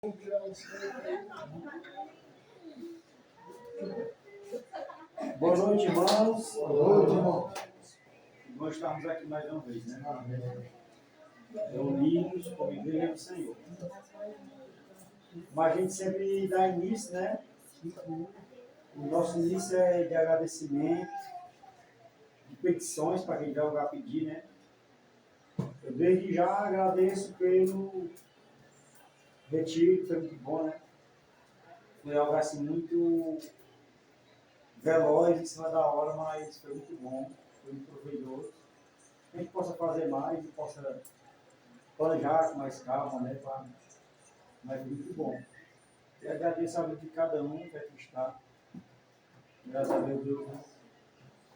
Boa noite, irmãos. Boa noite, irmão. Nós estamos aqui mais uma vez, né? Reunidos como igreja do Senhor. Mas a gente sempre dá início, né? O nosso início é de agradecimento, de petições para quem vai lugar pedir, né? Eu desde já agradeço pelo retiro, foi muito bom, né? Foi algo assim muito veloz, em cima da hora, mas foi muito bom, foi muito proveitoso. Que a gente possa fazer mais e possa planejar com mais calma, né? Mas muito bom. E agradeço a vida de cada um que aqui está. Graças a Deus, né?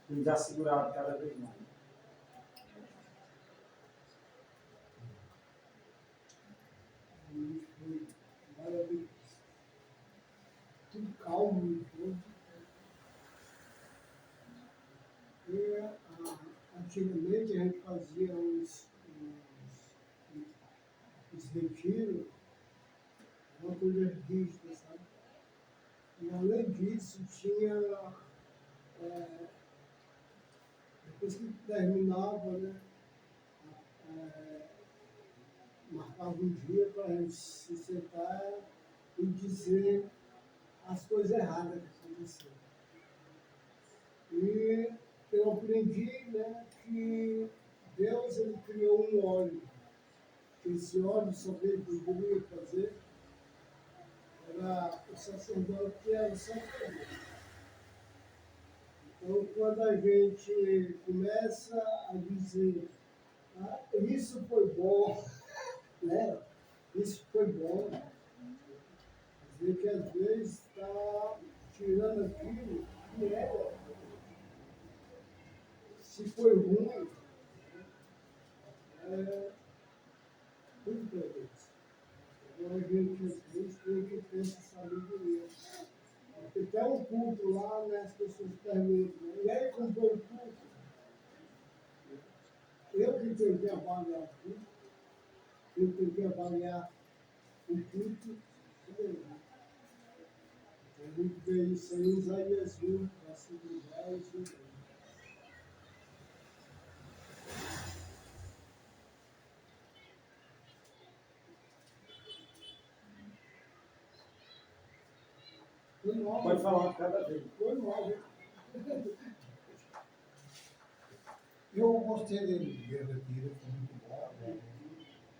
Tem nos assegurado cada vez mais. Maravilhoso. Tudo calmo. Antigamente a gente fazia os retiros, uma coisa rígida, sabe? E além disso, tinha, depois que terminava, né, marcava um dia para a gente se sentar e dizer as coisas erradas que aconteceram. E eu aprendi, né, que Deus ele criou um óleo. Esse óleo só deveria fazer era o sacerdote que era sacerdote. Então, quando a gente começa a dizer, isso foi bom, né? Isso foi bom, quer dizer que às vezes está tirando aquilo que é. Se foi ruim, tudo para Deus. Agora a gente às vezes tem que ter essa sabedoria. Tem até um culto lá, né, as pessoas perguntam, e aí comprou o culto? Eu que tenho que avaliar o culto, eu tenho que avaliar o culto. A gente vê isso aí em Isaías 1, versículo 10 e 11. Pode falar cada vez. Foi mal. Eu gostei do retiro, foi muito bom, né?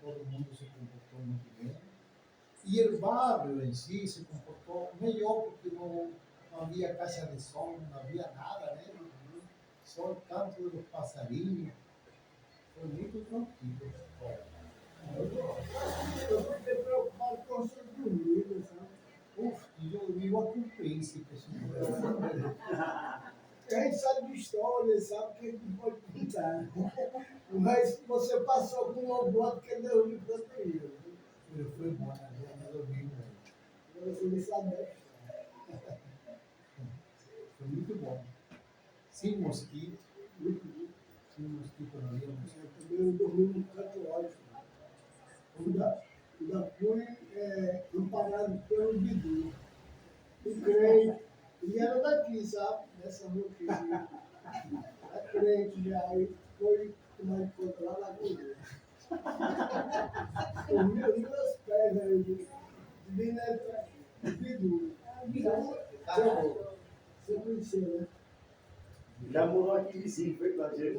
Todo mundo se comportou muito bem. E o barrio em si se comportou melhor, porque não havia caixa de som, não havia nada, né? Só o canto dos passarinhos. Foi muito tranquilo. Eu fiquei preocupado com a sua comida, sabe? Uf, eu igual que um príncipe. Assim. A gente sabe de história, sabe que a gente pode contar. Mas você passou com um loboto que deu de proteína. Foi bom, né? Eu dormi, né? Você não sabe. Foi muito bom. Sem mosquito. Sem mosquito não havia mosquito. Eu também dormi no canto ótimo. Ainda fui amparado pelo Bidu. O crente. E era daqui, sabe? Dessa rua aqui. A crente já. Aí foi tomar encontro lá na Goiânia. Dormi ali nas pernas aí. De Bidu. Você conheceu, né? Já morou aqui vizinho, foi lá, gente.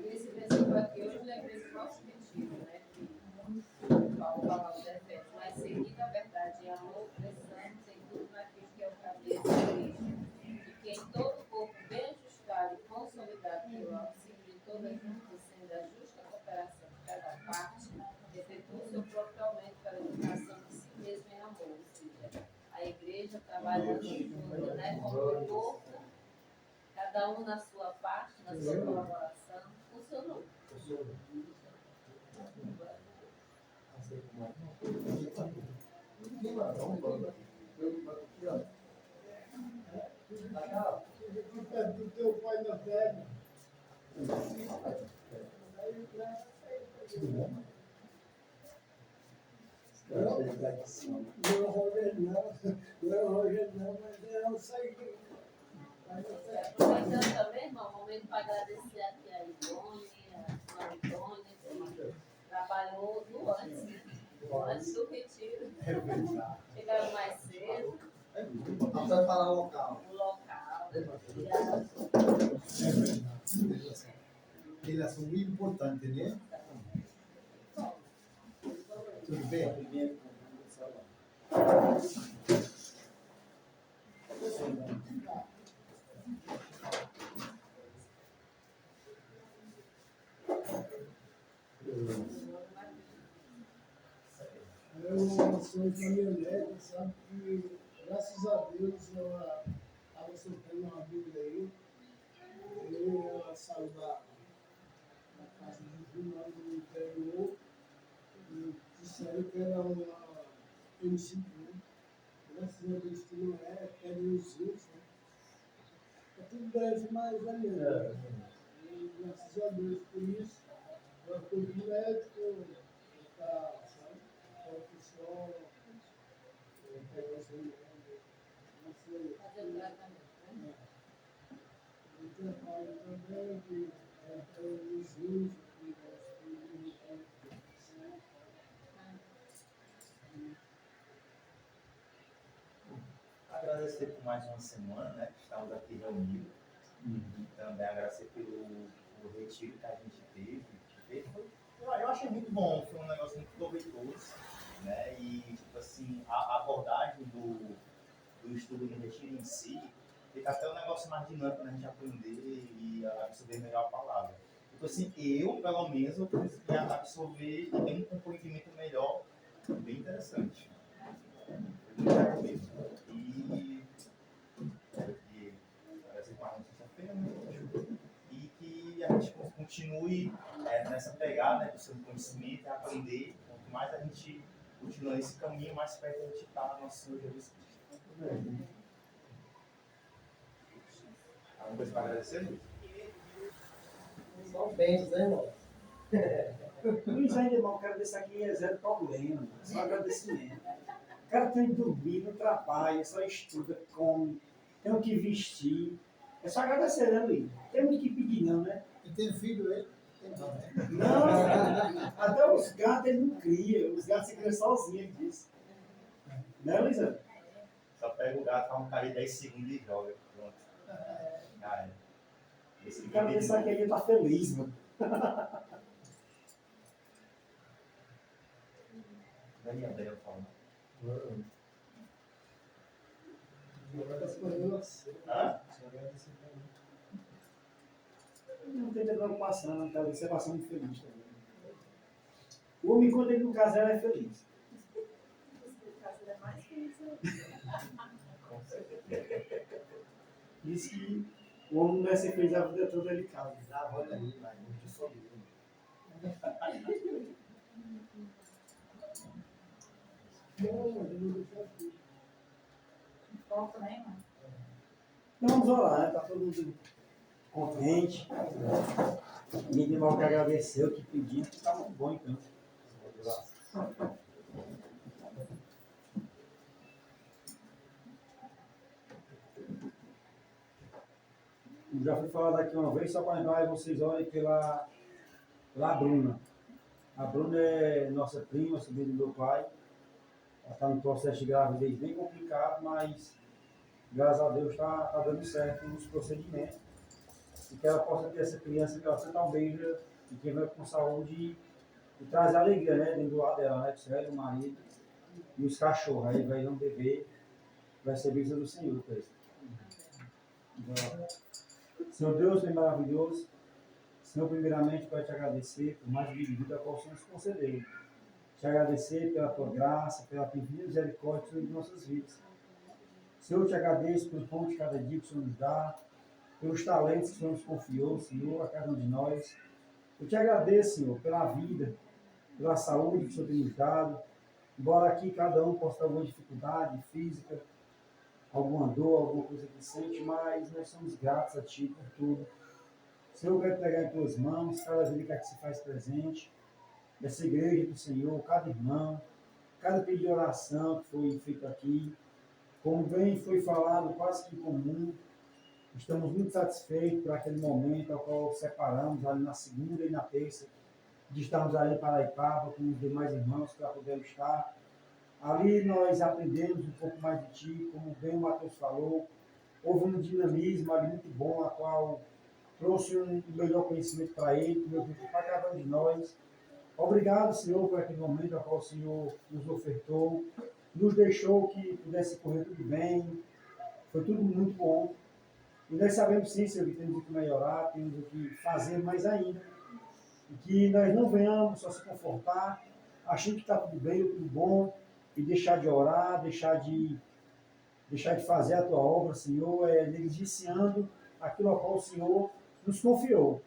Nesse versículo aqui, eu lembrei do nosso retiro, né? Que Paulo falava do efeito, mas seguindo a verdade e amor, cresçamos em tudo naquilo que é o cabeça da igreja, de que em todo o corpo bem ajustado e consolidado pelo auxílio de toda a junta, sendo a justa cooperação de cada parte, efetua o seu próprio aumento para a educação de si mesmo em amor, ou seja, a igreja trabalhando junto, né? Como um corpo, cada um na sua parte, na sua colaboração, funcionou. Do teu pai na terra. Tudo bom? Não, não, Roger, não, Roger, não, mas é um saído. Aproveitando também, irmão, momento para agradecer aqui a Ivone, a Antônia, que trabalhou no antes, né? Antes do retiro. É verdade. Chegaram mais cedo, É muito bom. Vai falar local. no local. Obrigada. É verdade. Elas são muito importantes, né? Tudo bem? Eu sou caminhonete, sabe que, graças a Deus, ela estava soltando uma Bíblia aí. E ela saiu da casa de Junão do interior e disseram que era uma femicídio, né? Graças a Deus que não é, querem os índios, né? É tudo breve, mas é mesmo. E graças a Deus por isso, eu fui médico, tá, sabe? Profissão, pegou esse remédio, não sei. Fazer o tratamento, né? Eu trabalho também, que é os índios, que Agradecer por mais uma semana, né, que estamos aqui reunidos. E também agradecer pelo retiro que a gente teve. Eu achei muito bom, foi um negócio muito proveitoso, né? E, tipo assim, a abordagem do estudo do retiro em si fica até um negócio mais dinâmico, né? A gente aprender e absorver melhor a palavra. Tipo assim, eu, pelo menos, eu consegui absorver e ter um compreendimento melhor, bem interessante. Foi muito legal mesmo. E espero que vai ser para a sexta-feira, né? E que a gente continue nessa pegada, né, do seu conhecimento e aprender. Quanto mais a gente continua nesse caminho, mais perto a gente está do nosso Senhor Jesus Cristo. Alguma coisa para agradecer, Luiz? Só bens, né, irmão? Luiz, ainda, irmão, quero deixar aqui é zero problema, só agradecimento. O cara tem que dormir, não trabalha, só estuda, come, tem o que vestir. É só agradecer, né, Luiz? Tem muito que pedir, não, né? E tem filho ele? Tem não, né? Não, até os gatos ele não cria, os gatos se criam sozinhos, ele disse. Né, Luizão? Só pega o gato, faz um cara de 10 segundos e joga. Pronto. Já é. Esse O cara pensar que ele tá feliz, mano. Daniel falando. Hã? Não tem preocupação, não, tá? Você passando muito feliz também. O homem, quando ele não casar, ele é feliz. Diz que o homem não vai ser feliz a vida toda, ele casa. Ah, olha aí, vai, muito solido. Foco, né, irmão? Então vamos orar, né? Tá todo mundo contente. Ninguém tem mal que agradecer, o que pediu, tá muito bom então. Eu já fui falar daqui uma vez, só para lembrar vocês olhem pela Bruna. A Bruna é nossa prima, sobrinha do meu pai. Ela está num processo de gravidez bem complicado, mas graças a Deus está dando certo nos procedimentos. E que ela possa ter essa criança que ela sempre almeja e que vai com saúde e traz alegria, né? Dentro do lado dela, né? Você o marido e os cachorros. Aí vai um bebê, vai ser bênção do Senhor. Então, Senhor Deus, bem maravilhoso. Senhor, primeiramente, quero te agradecer por mais vida qual o Senhor nos concedeu. Te agradecer pela tua graça, pela tua infinita misericórdia sobre nossas vidas. Senhor, eu te agradeço pelo pão de cada dia que o Senhor nos dá, pelos talentos que o Senhor nos confiou, Senhor, a cada um de nós. Eu te agradeço, Senhor, pela vida, pela saúde que o Senhor tem nos dado. Embora aqui cada um possa ter alguma dificuldade física, alguma dor, alguma coisa que sente, mas nós somos gratos a Ti por tudo. Senhor, eu quero pegar em tuas mãos cada vida que aqui se faz presente, dessa igreja do Senhor, cada irmão, cada pedido de oração que foi feito aqui, como bem foi falado, quase que em comum. Estamos muito satisfeitos por aquele momento ao qual separamos ali na segunda e na terça, de estarmos ali em Paraipaba com os demais irmãos para podermos estar. Ali nós aprendemos um pouco mais de Ti, como bem o Matheus falou. Houve um dinamismo ali muito bom, a qual trouxe um melhor conhecimento para ele, para cada um de nós. Obrigado, Senhor, por aquele momento ao qual o Senhor nos ofertou, nos deixou que pudesse correr tudo bem, foi tudo muito bom. E nós sabemos sim, Senhor, que temos o que melhorar, temos o que fazer mais ainda. E que nós não venhamos só se confortar, achando que está tudo bem, tudo bom, e deixar de orar, deixar de fazer a tua obra, Senhor, negligenciando aquilo ao qual o Senhor nos confiou.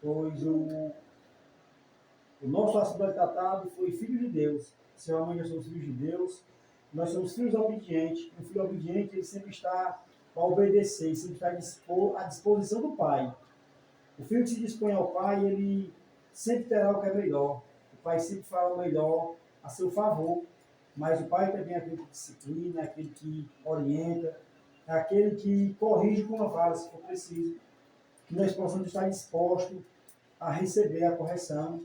Pois o nosso sacerdote tratado foi filho de Deus. Senhor, nós somos filhos de Deus, nós somos filhos obedientes. Um filho obediente, ele sempre está para obedecer, sempre está à disposição do Pai. O filho que se dispõe ao Pai, ele sempre terá o que é melhor. O Pai sempre fará o melhor a seu favor. Mas o Pai também é aquele que disciplina, é aquele que orienta, é aquele que corrige com a vara, se for preciso. Que nós possamos estar dispostos a receber a correção.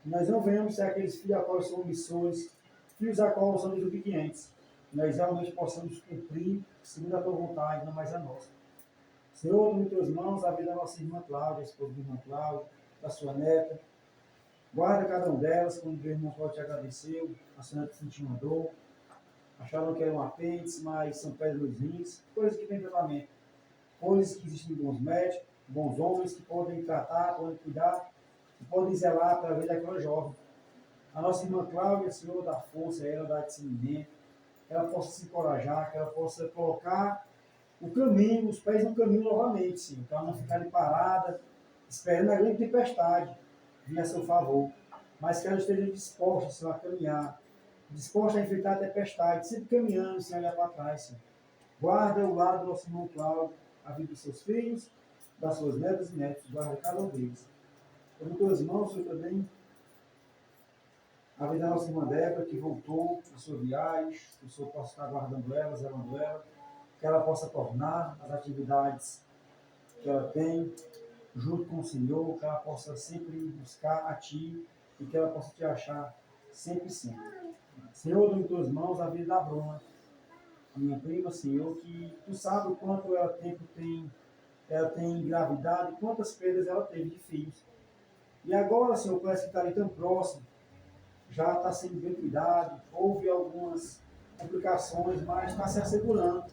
Que nós não venhamos ser aqueles filhos a qual são omissores, filhos a qual são desobedientes. Que nós realmente possamos cumprir segundo a tua vontade, não mais a nossa. Senhor, em tuas mãos, a vida da nossa irmã Cláudia, a esposa do irmão Cláudio, da sua neta. Guarda cada um delas, como o irmão Cláudio te agradeceu, a sua neta sentiu uma dor, acharam que era um apêndice, mas são pedras nos rins, coisas que vêm pela mente, coisas que existem bons médicos, bons homens que podem tratar, podem cuidar, que podem zelar para a vida daquela jovem. A nossa irmã Cláudia, Senhor, dá força a ela, dá discernimento, que ela possa se encorajar, que ela possa colocar o caminho, os pés no caminho novamente, Senhor, para ela não ficar ali parada, esperando a grande tempestade vir a seu favor, mas que ela esteja disposta, Senhor, a caminhar, disposta a enfrentar a tempestade, sempre caminhando, sem olhar para trás, Senhor. Guarda o lado do nosso irmão Cláudio, a vida dos seus filhos, das suas netas e netos, guarda cada um deles. Com tuas mãos, Senhor, também a vida da nossa irmã Débora, que voltou da sua viagem, que o Senhor possa estar guardando ela, zelando ela, que ela possa tornar as atividades que ela tem junto com o Senhor, que ela possa sempre buscar a Ti e que ela possa Te achar sempre. Senhor, em Tuas mãos a vida da Bruna, a minha prima, Senhor, que Tu sabe o quanto ela tem engravidado e quantas perdas ela teve de filhos. E agora, Senhor, parece que está ali tão próximo, já está sendo bem cuidado, houve algumas complicações, mas está se assegurando.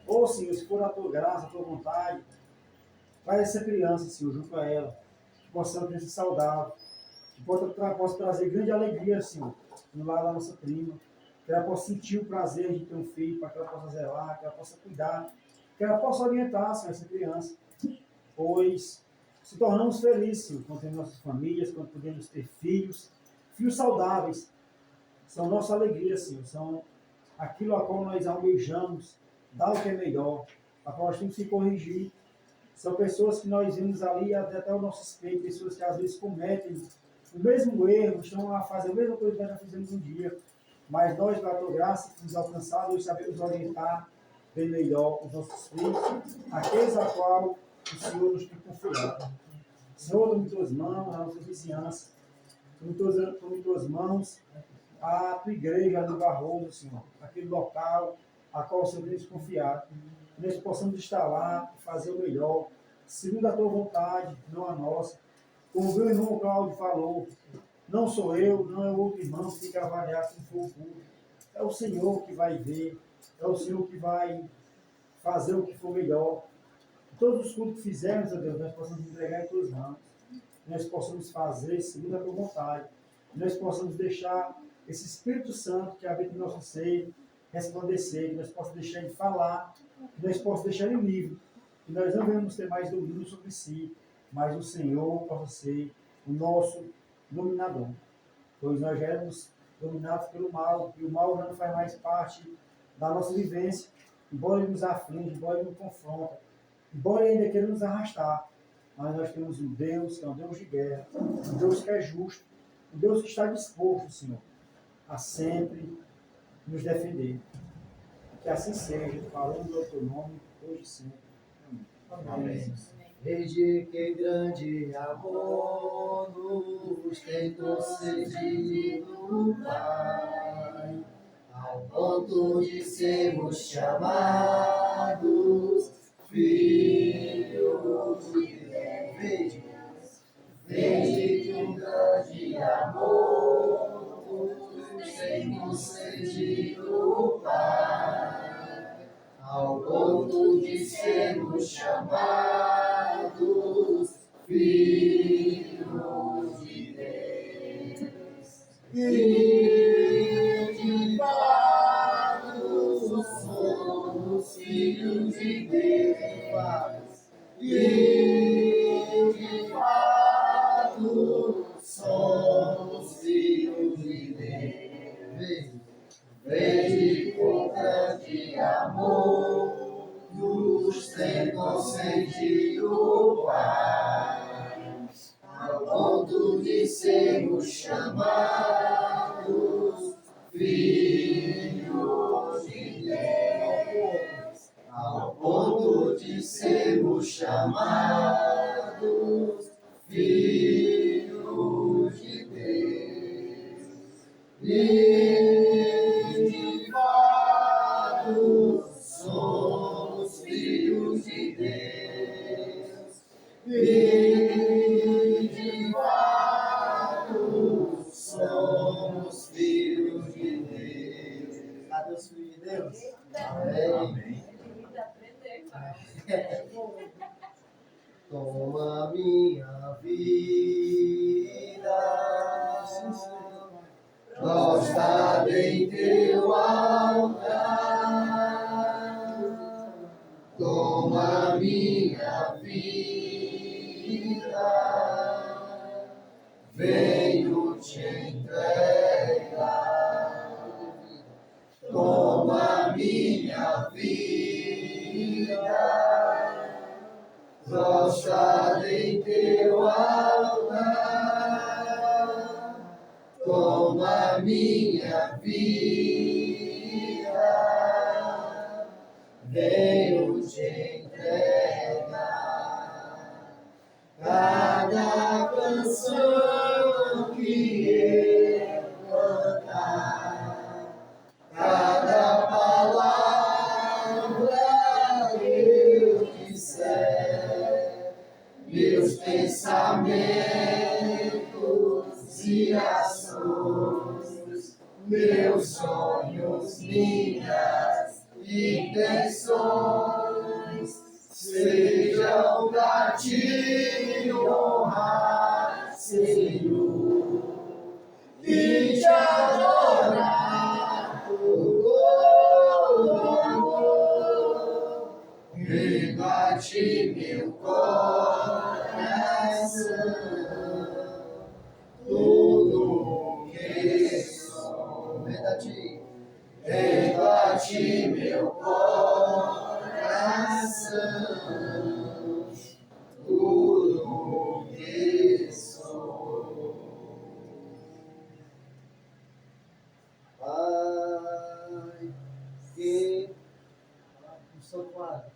Ou, Senhor, se for a Tua graça, a Tua vontade, traz essa criança, Senhor, junto a ela, que possa ser uma criança saudável, que possa trazer grande alegria, Senhor, no lado da nossa prima, que ela possa sentir o prazer de ter um filho, para que ela possa zelar, que ela possa cuidar, que ela possa orientar, Senhor, essa criança, pois se tornamos felizes, Senhor, quando temos nossas famílias, quando podemos ter filhos saudáveis, são nossa alegria, Senhor, são aquilo a qual nós almejamos, dar o que é melhor, a qual nós temos que corrigir. São pessoas que nós vimos ali até o nosso espelho, pessoas que às vezes cometem o mesmo erro, estão a fazer a mesma coisa que nós já fizemos um dia, mas nós, pela Tua graça, que nos alcançado, nós sabemos orientar bem melhor os nossos filhos, aqueles a qual o Senhor nos tem confiado. Senhor, toma em Tuas mãos a nossa vizinhança, toma em Tuas mãos a Tua igreja no Barroso, Senhor, aquele local a qual o Senhor tem nos confiado, que nós possamos estar lá e fazer o melhor, segundo a Tua vontade, não a nossa. Como o meu irmão Cláudio falou, não sou eu, não é o outro irmão que tem que avaliar como for o culto. É o Senhor que vai ver, é o Senhor que vai fazer o que for melhor. Todos os cultos que fizermos, ó Deus, nós possamos entregar em Tuas mãos, nós possamos fazer segundo a Tua vontade, nós possamos deixar esse Espírito Santo que habita em nosso seio resplandecer, que nós possamos deixar Ele falar, que nós possamos deixar Ele livre, que nós não venhamos ter mais domínio sobre si, mas o Senhor possa ser o nosso dominador, pois nós já éramos dominados pelo mal, e o mal já não faz mais parte da nossa vivência, embora ele nos aflige, embora ele nos confronta, embora ele ainda queira nos arrastar, mas nós temos um Deus que é um Deus de guerra, um Deus que é justo, um Deus que está disposto, Senhor, a sempre nos defender. Que assim seja, falando do teu nome, hoje e sempre. Amém. Desde que grande amor nos tem concedido, Pai, ao ponto de sermos chamados filhos de Deus. Desde que um grande amor nos tem concedido, Pai, ao ponto de sermos chamados filhos de Deus. E de fato somos filhos de Deus. E de fato somos filhos de Deus. Desde com grande amor nos tem concedido, Pai, ao ponto de sermos chamados filhos de Deus, ao ponto de sermos chamados filhos de Deus. E de fato somos filhos de Deus. E de fato somos filhos de Deus. Cadê os filhos de Deus? Amém. Toma minha vida, prostrada em teu altar. Toma minha vida, venho te entregar. Toma minha vida, prostrada em teu altar. Toma minha vida, venho te entregar. Cada canção que eu cantar, cada palavra que eu disser, meus pensamentos e ações, meus sonhos, minhas intenções, sejam pra te honrar, Senhor, e te adorar por todo amor. Rebate meu coração, tudo que sou. Rebate meu coração, tudo que sou. Pai, que o seu quadro.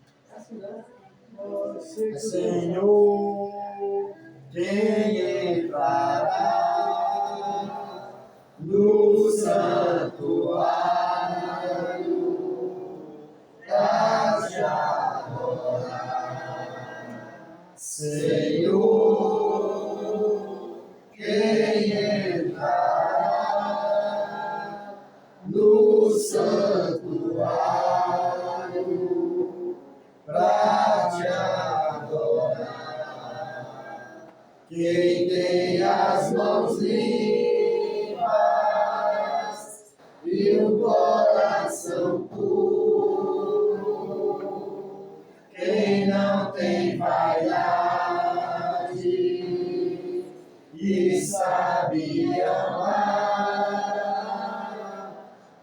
Senhor, quem entrará no santuário pra te adorar? Senhor, quem entrará no santuário pra te adorar? Quem tem as mãos limpas e o coração puro, quem não tem vaidade e sabe amar,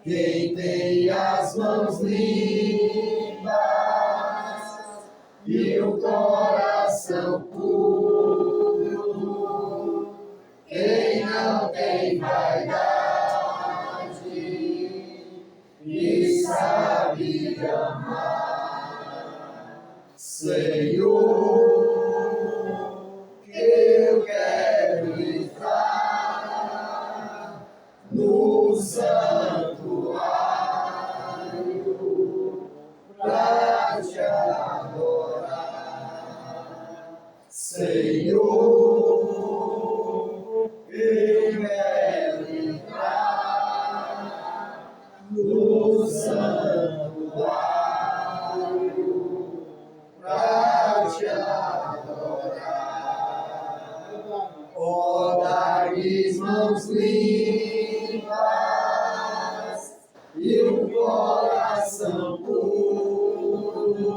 quem tem as mãos limpas e o coração puro, não tem vaidade e sabe amar. Senhor, eu quero entrar no santuário pra te adorar. Senhor, eu quero entrar no santuário pra te adorar. Ó, dai mãos limpas e um coração puro,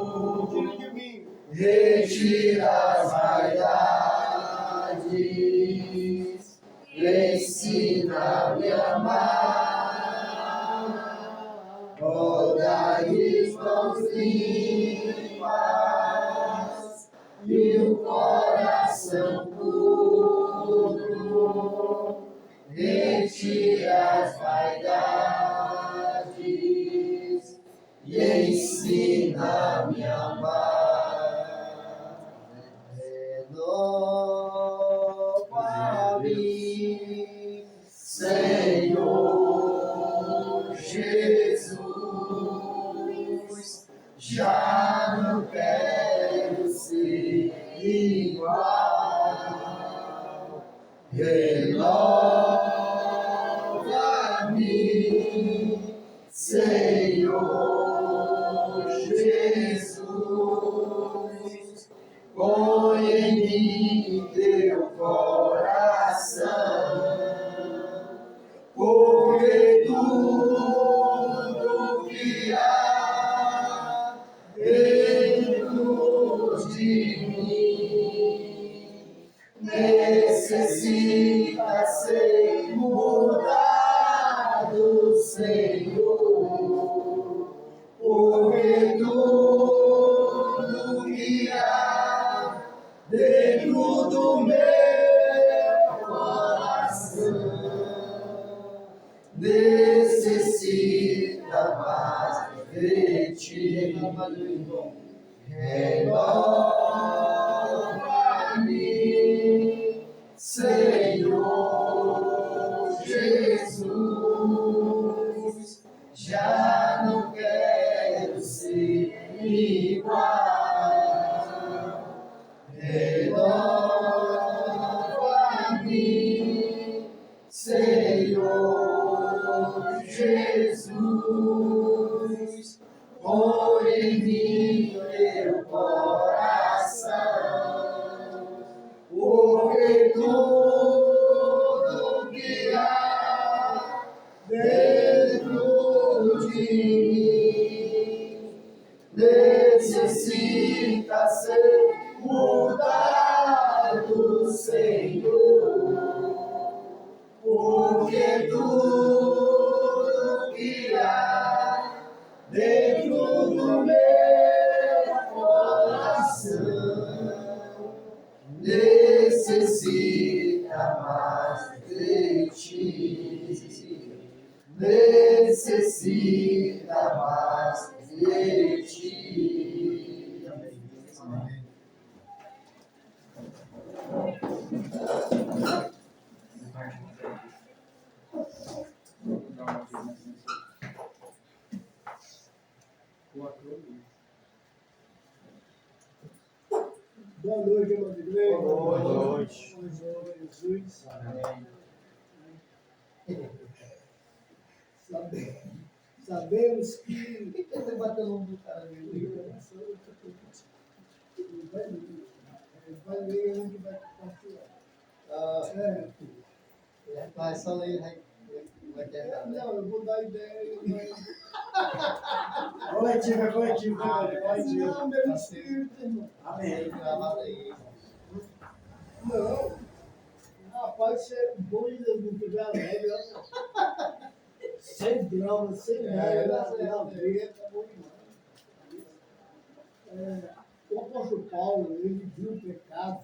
retira as vaidades, ensina-me a amar. Ó, dai mãos limpas e um coração puro, retira as vaidades e ensina-me a amar. Renova-me, Senhor Jesus, já não quero ser igual. Renova-me, Senhor Jesus, põe em mim teu coração, porque tudo que há dentro de mim necessita ser mudado, Senhor, porque tudo que há dentro do meu coração necessita mais de ti. Renova-me, Senhor Jesus, já não quero ser igual. Renova-me, Senhor Jesus, põe em mim teu coração, porque tudo que há dentro de mim necessita ser mudado, Senhor, porque tudo que há dentro do meu coração necessita mais de ti, necessita mais de ti. Amém. Boa noite, irmão de igreja. Boa noite. Boa noite, Jesus. Sabemos que Ele bateu no cara dele. vai ler onde vai compartilhar. Vai só ler, vai terminar. Não, eu vou dar ideia. Coletivo, é coletivo, coletivo. Não, meu espírito, irmão. Amém. Gravado aí. Não. Rapaz, você doido não tiver alegre. Sem drama, sem nada. Na veia, tá bom demais. O apóstolo Paulo, ele viu o pecado.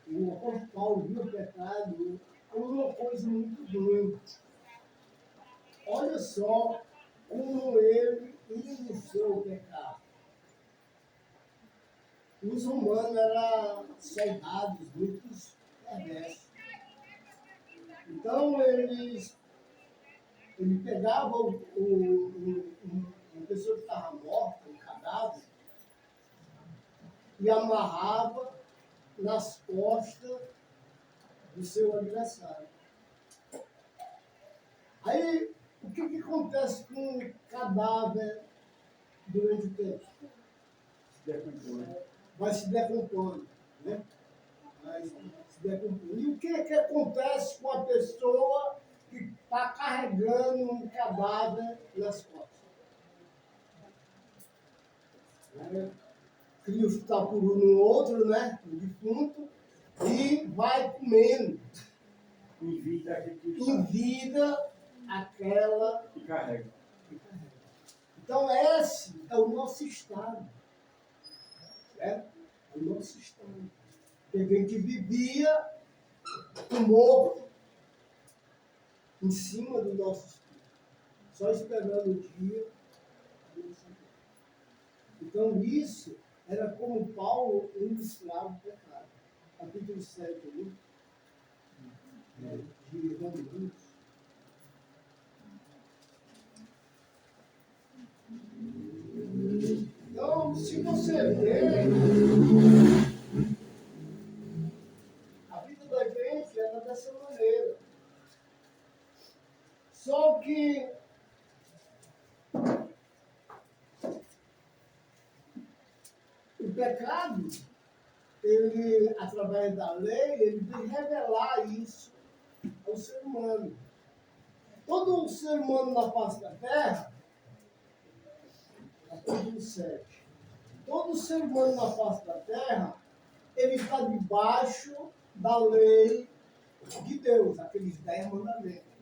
E o apóstolo Paulo viu o pecado como uma coisa muito ruim. Olha só como ele iniciou o pecado. Os humanos eram cegados, muitos perversos. Então, ele pegava uma pessoa que estava morta, um cadáver, e amarrava nas costas do seu adversário. Aí, o que acontece com o cadáver durante o tempo? Se decompõe. Vai se decompondo, né? Vai se decompondo. E o que acontece com a pessoa que está carregando um cadáver nas costas? Cria os tapuru no outro, né? O defunto, e vai comendo. Evita aquele que Em vida aquela. que carrega. Então, esse é o nosso estado. Certo? É o nosso estado. Tem gente que vivia com morto em cima do nosso espírito, só esperando o dia. Então, isso era como Paulo iniciava o pecado. Capítulo 7 ali, de Romanos. Então, se você ver, a vida da gente era dessa maneira. Só que o pecado, ele, através da lei, ele vem revelar isso ao ser humano. Todo ser humano na face da terra, capítulo 7, todo ser humano na face da terra, ele está debaixo da lei de Deus, aqueles 10 mandamentos.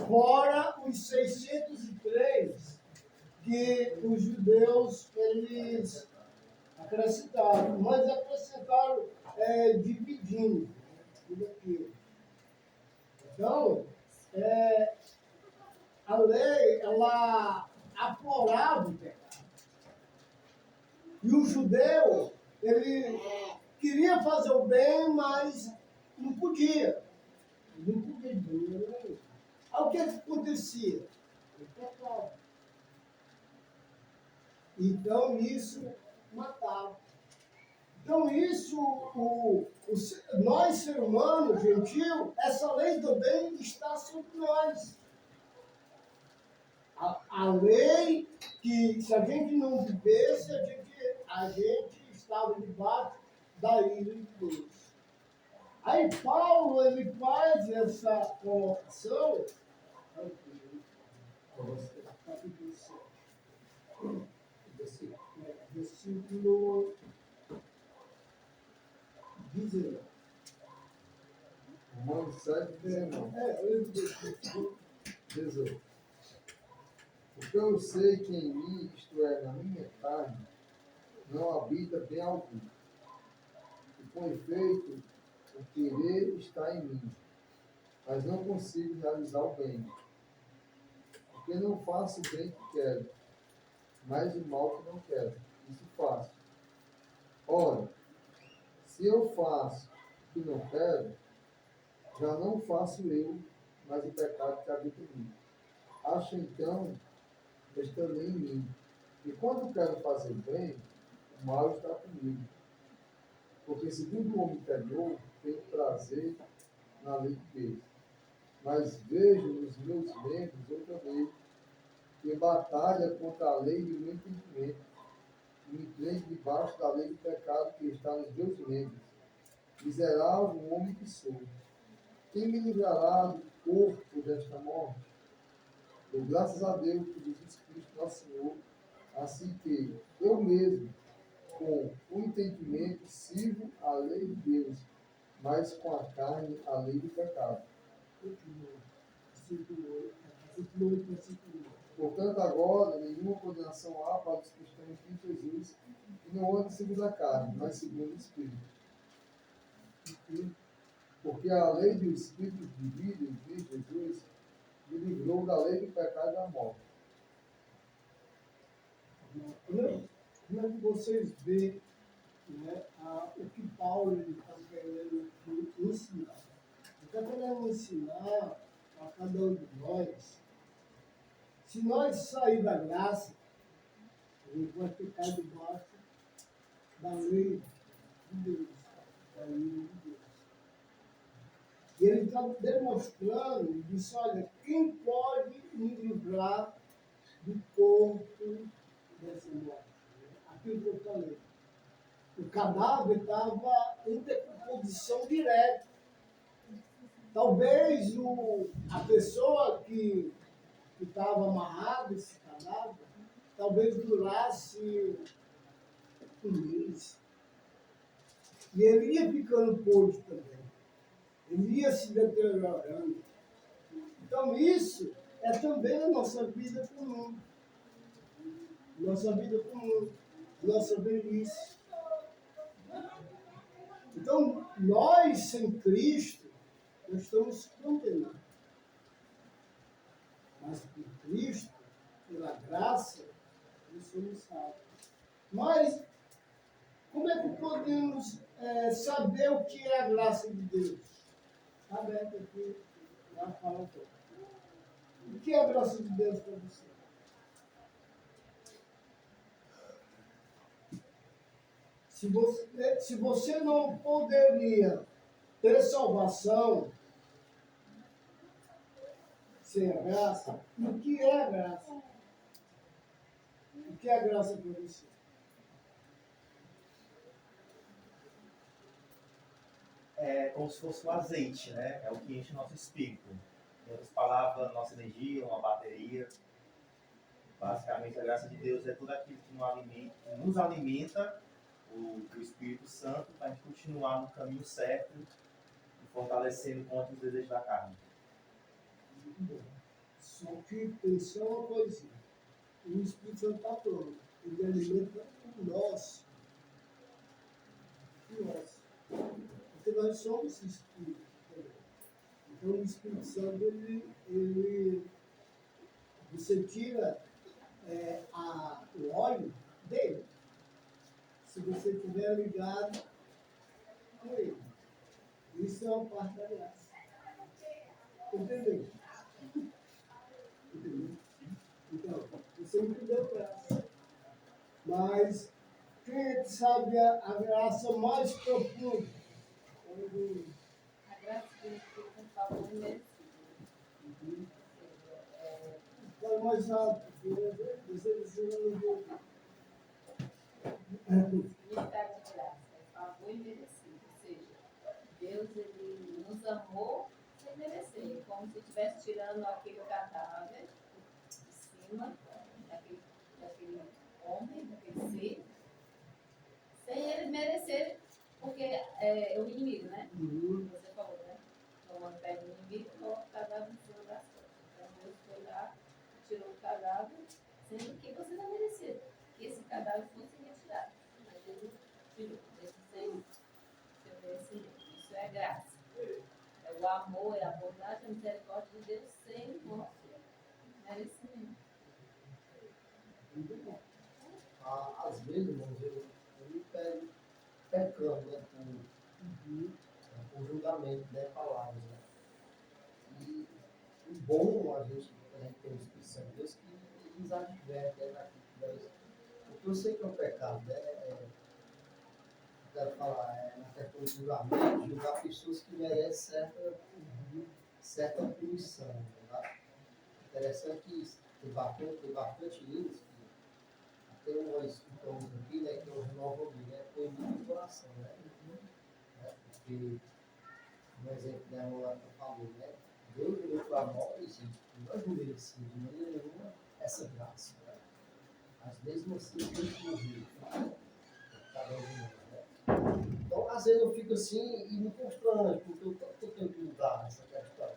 Fora os 603 que os judeus, eles acrescentaram, mas acrescentaram dividindo tudo aquilo. Então, a lei, ela aflorava o pecado. E o judeu, ele queria fazer o bem, mas não podia. Não podia. Aí o que acontecia? Ele pecava. Então, isso matava. Então, isso, nós, ser humano, gentil, essa lei do bem está sobre nós. A lei que, se a gente não vivesse, a gente estava debaixo da ira de Deus. Aí Paulo, ele faz essa colocação, capítulo 7, versículo 19. Romanos 7, 19. 18. Porque eu sei que em mim, isto é, na minha carne, não habita bem algum. E com efeito, o querer está em mim, mas não consigo realizar o bem. Porque não faço o bem que quero, mas o mal que não quero. Isso faço. Ora, se eu faço o que não quero, já não faço eu, mas o pecado que habita em mim. Acho então, também em mim. E quando quero fazer o bem, o mal está comigo. Porque segundo o homem interior, tenho prazer na lei de Deus. Mas vejo nos meus membros outra lei, que batalha contra a lei do meu entendimento, e me prende debaixo da lei do pecado que está nos meus membros. Miserável homem que sou. Quem me livrará do corpo desta morte? Dou graças a Deus por Jesus Cristo, nosso Senhor, assim que eu mesmo, com o entendimento, sirvo a lei de Deus, mas com a carne, a lei do pecado. Portanto, agora, nenhuma condenação há para os cristãos em Cristo Jesus, que não andam segundo a carne, mas segundo o Espírito. Porque a lei do Espírito de vida em Cristo Jesus me livrou da lei do pecado e da morte. Como é que vocês veem, né, o que Paulo está querendo ensinar? Ele está querendo ensinar a cada um de nós, se nós sair da graça, a gente vai ficar debaixo da lei de Deus, da lei de Deus. E ele está demonstrando, ele disse, olha, quem pode me livrar do corpo dessa morte? Aquilo que eu falei. O cadáver estava em decomposição direta. Talvez a pessoa que estava amarrada, esse cadáver, talvez durasse um mês. E ele ia ficando podre também. Ele ia se deteriorando. Então isso é também a nossa vida comum. Nossa vida comum. Nossa velhice. Então, nós, sem Cristo, nós estamos condenados. Mas por Cristo, pela graça, nós somos salvos. Mas, como é que podemos saber o que é a graça de Deus? Está aberto aqui, já fala um pouco. O que é a graça de Deus para você? Se você não poderia ter salvação sem a graça, o que é a graça? O que é a graça para você? É como se fosse o azeite, né? É o que enche o nosso espírito. Em outras palavras, nossa energia, uma bateria. Basicamente, a graça de Deus é tudo aquilo que nos alimenta o Espírito Santo para a gente continuar no caminho certo e fortalecendo contra os desejos da carne. Muito bom. Só que pensou uma coisinha. O Espírito Santo está pronto. Ele alimenta o nosso. O nosso. Porque nós somos Espírito também. Então o Espírito Santo, você tira o óleo dele. Se você estiver ligado com ele. Isso é uma parte da graça. Entendeu? Entendeu? Então, você entendeu graça. Mas quem sabe a graça mais profunda? A graça que o Espírito Santo falou é merecida. Fala mais alto, porque você não viu. Metade de graça, é favor imerecido. Ou seja, Deus ele nos amou sem merecer, como se estivesse tirando aquele cadáver de cima daquele homem, daquele ser, sem ele merecer, porque é o inimigo, né? Você falou, né? Tomando pé do inimigo, coloca o cadáver em cima das costas. Então Deus foi lá, tirou o cadáver, sendo que você não merecia que esse cadáver fosse retirado. Mas Deus tirou, mesmo sem seu merecimento. Isso é graça. É o amor, é a bondade, a misericórdia de Deus sem nosso merecimento. Muito bom. Às vezes, irmãos, eu me pego pecando, né, por julgamento, né, palavras, né. E o bom, às vezes, a gente tem o Espírito Santo de Deus, que nos adverte, né, porque eu sei que é um pecado, né, eu quero falar, na questão do julgamento, julgar pessoas que merecem certa punição, tá? Interessante isso, tem bastante isso, tem umas coisas aqui, né, que eu renovo ali, né, foi muito coração, né, porque, um exemplo que a Rolanda falou, né, Deus deu para nós, e nós não merecemos de maneira nenhuma essa graça, né, mas mesmo assim, Deus morreu, cada um de nós, né. Então, às vezes eu fico assim e me constrange, porque eu tenho que mudar essa questão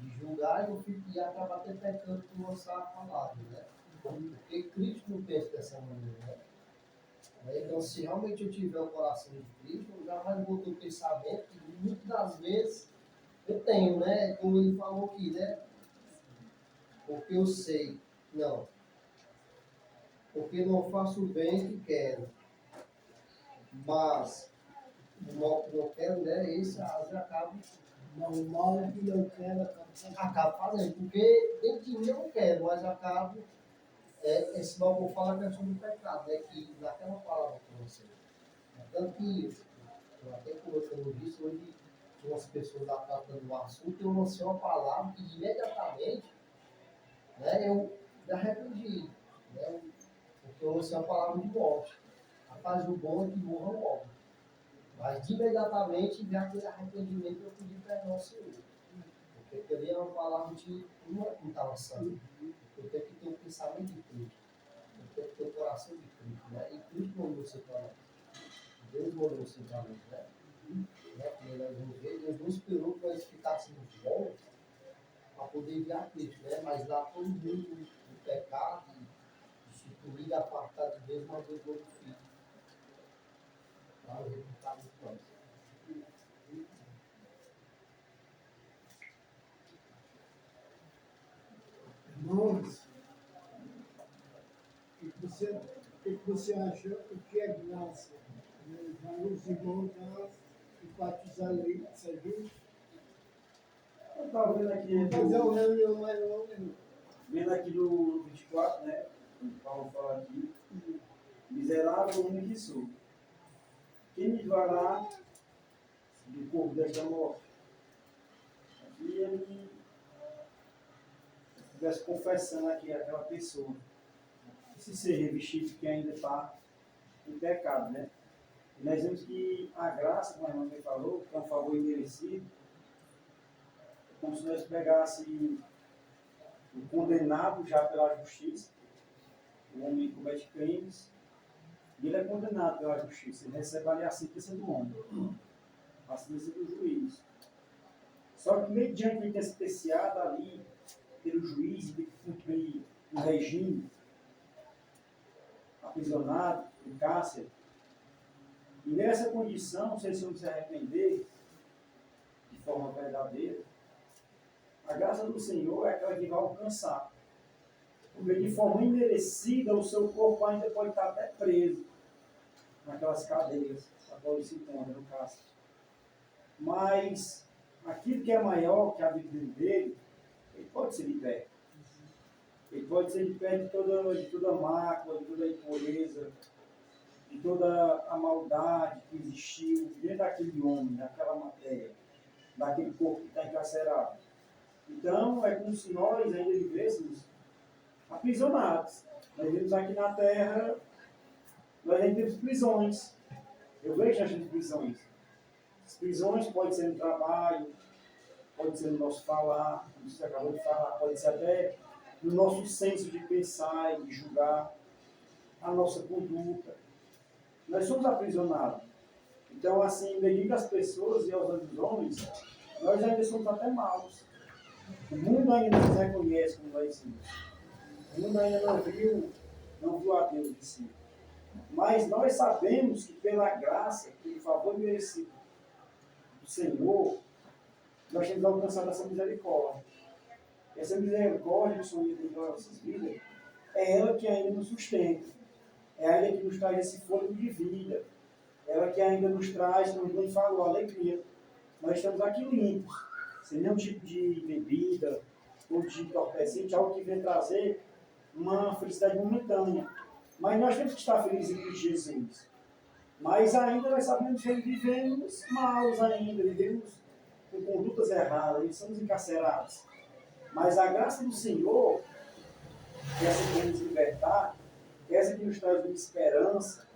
de julgar e eu fico e acabar até pecando por lançar a palavra, né. Porque Cristo não pensa dessa maneira, né? Né? Então, se realmente eu tiver o coração de Cristo, eu já vai botar o pensamento que muitas das vezes eu tenho, né? Como ele falou aqui, né? Porque eu sei. Não. Porque não faço o bem que quero. Mas o mal que não quero, né? Esse às vezes Mas o mal que não quero acaba fazendo. Porque dentro de mim eu não quero, mas acabo. Esse mal que eu falo é questão do pecado, né? Que naquela palavra para você. Tanto que, eu até colocando isso, hoje tinha umas pessoas lá tratando do assunto, eu lancei uma palavra que imediatamente, né, eu me arrependi, né, porque eu lancei uma palavra de morte. Rapaz, o bom é que morra logo. Mas imediatamente veio aquele arrependimento e eu pedi perdão ao Senhor. Porque eu queria uma palavra de não está lançando. Eu tenho que ter o pensamento de Cristo. Eu tenho que ter o coração de Cristo. Né? E Cristo mandou ser para nós. Deus mandou ser para nós. Né? Porque nós vamos ver, Deus não esperou que nós ficássemos bons para poder enviar Cristo. Né? Mas lá todo mundo do pecado, instituído, apartado de Deus, mas Deus mandou o Filho. Para o resultado de nós. Irmãos, o que você acha? O que é graça? Os irmãos já enfatizaram isso aí. Eu estava vendo aqui, Fazer uma reunião mais longa. vendo aqui do 24, né? O Paulo fala aqui. Miserável homem que sou. Quem me livrará do corpo desta morte? Aqui ele estivesse confessando aqui aquela pessoa. Esse ser revestido que ainda está em pecado, né? E nós vemos que a graça, como a irmã me falou, que é um favor imerecido, é como se nós pegássemos o condenado já pela justiça, o homem que comete crimes, e ele é condenado pela justiça, ele recebe ali a sentença do homem, a sentença do juiz. Só que mediante ele ter sentenciado ali pelo juiz, de cumprir um regime, aprisionado, em cárcere, e nessa condição, se ele não se arrepender de forma verdadeira, a graça do Senhor é aquela que vai alcançar. Porque de forma imerecida o seu corpo ainda pode estar até preso naquelas cadeias, a qual ele se encontra no cárcere. Mas aquilo que é maior que a vida dele, ele pode ser liberto. Ele pode ser liberto de toda mácula, de toda impureza, de toda a maldade que existiu dentro daquele homem, daquela matéria, daquele corpo que está encarcerado. Então, é como se nós ainda vivêssemos aprisionados. Nós vivemos aqui na Terra, nós ainda temos prisões. Eu vejo que nós temos prisões. As prisões podem ser no trabalho, pode ser no nosso falar, como você acabou de falar, pode ser até no nosso senso de pensar e de julgar a nossa conduta. Nós somos aprisionados. Então, assim, devido às pessoas e aos outros homens, nós ainda somos até maus. O mundo ainda não nos reconhece como nós somos. O mundo ainda não viu a Deus de si. Mas nós sabemos que pela graça, pelo favor merecido do Senhor, nós temos alcançado essa misericórdia. Essa misericórdia que o Senhor tem para nossas vidas, é ela que ainda nos sustenta. É ela que nos traz esse fôlego de vida. Ela que ainda nos traz, como ele falou, alegria. Nós estamos aqui limpos, sem nenhum tipo de bebida, ou de entorpecente, algo que vem trazer uma felicidade momentânea. Mas nós temos que estar felizes em Cristo Jesus. Mas ainda nós sabemos que vivemos maus ainda, vivemos com condutas erradas, somos encarcerados. Mas a graça do Senhor, essa que nos libertar, essa que nos traz uma esperança,